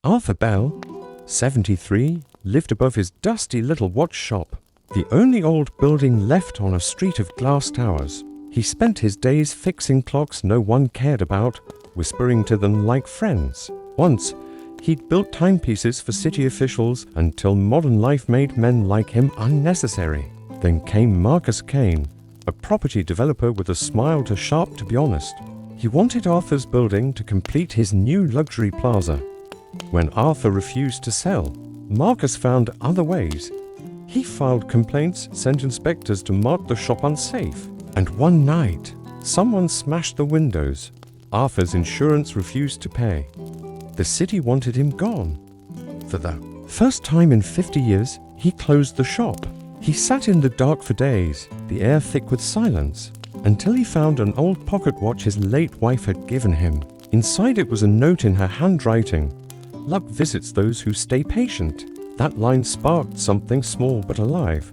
Arthur Bell, 73, lived above his dusty little watch shop, the only old building left on a street of glass towers. He spent his days fixing clocks no one cared about, whispering to them like friends. Once, he'd built timepieces for city officials until modern life made men like him unnecessary. Then came Marcus Kane, a property developer with a smile too sharp to be honest. He wanted Arthur's building to complete his new luxury plaza. When Arthur refused to sell, Marcus found other ways. He filed complaints, sent inspectors to mark the shop unsafe. And one night, someone smashed the windows. Arthur's insurance refused to pay. The city wanted him gone. For the first time in 50 years, he closed the shop. He sat in the dark for days, the air thick with silence, until he found an old pocket watch his late wife had given him. Inside it was a note in her handwriting. Luck visits those who stay patient. That line sparked something small but alive.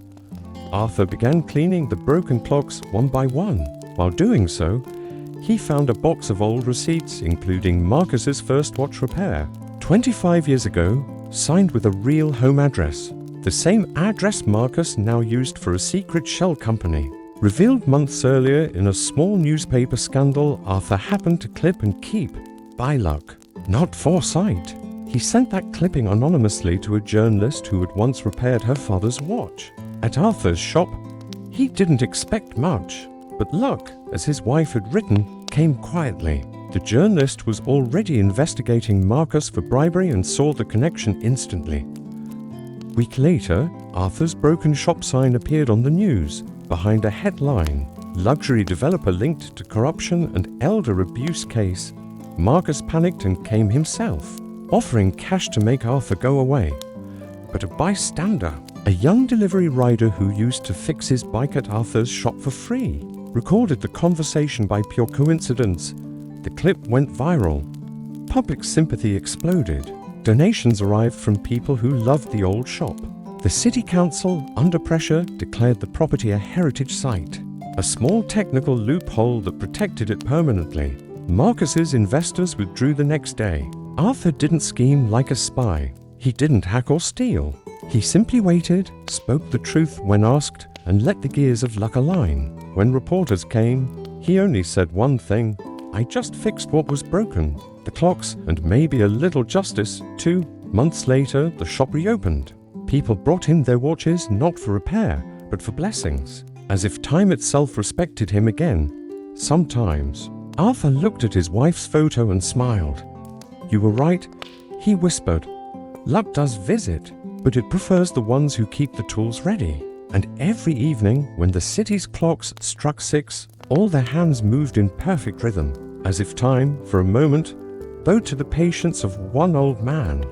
Arthur began cleaning the broken clocks one by one. While doing so, he found a box of old receipts, including Marcus's first watch repair, 25 years ago, signed with a real home address. The same address Marcus now used for a secret shell company. Revealed months earlier in a small newspaper scandal Arthur happened to clip and keep. By luck, not foresight. He sent that clipping anonymously to a journalist who had once repaired her father's watch. At Arthur's shop, he didn't expect much, but luck, as his wife had written, came quietly. The journalist was already investigating Marcus for bribery and saw the connection instantly. A week later, Arthur's broken shop sign appeared on the news, behind a headline, "Luxury developer linked to corruption and elder abuse case." Marcus panicked and came himself, offering cash to make Arthur go away. But a bystander, a young delivery rider who used to fix his bike at Arthur's shop for free, recorded the conversation by pure coincidence. The clip went viral. Public sympathy exploded. Donations arrived from people who loved the old shop. The city council, under pressure, declared the property a heritage site, a small technical loophole that protected it permanently. Marcus's investors withdrew the next day. Arthur didn't scheme like a spy. He didn't hack or steal. He simply waited, spoke the truth when asked, and let the gears of luck align. When reporters came, he only said one thing: "I just fixed what was broken. The clocks, and maybe a little justice." 2 months later, the shop reopened. People brought him their watches not for repair, but for blessings, as if time itself respected him again. Sometimes, Arthur looked at his wife's photo and smiled. "You were right," he whispered. "Luck does visit, but it prefers the ones who keep the tools ready." And every evening, when the city's clocks struck 6, all their hands moved in perfect rhythm, as if time, for a moment, bowed to the patience of one old man.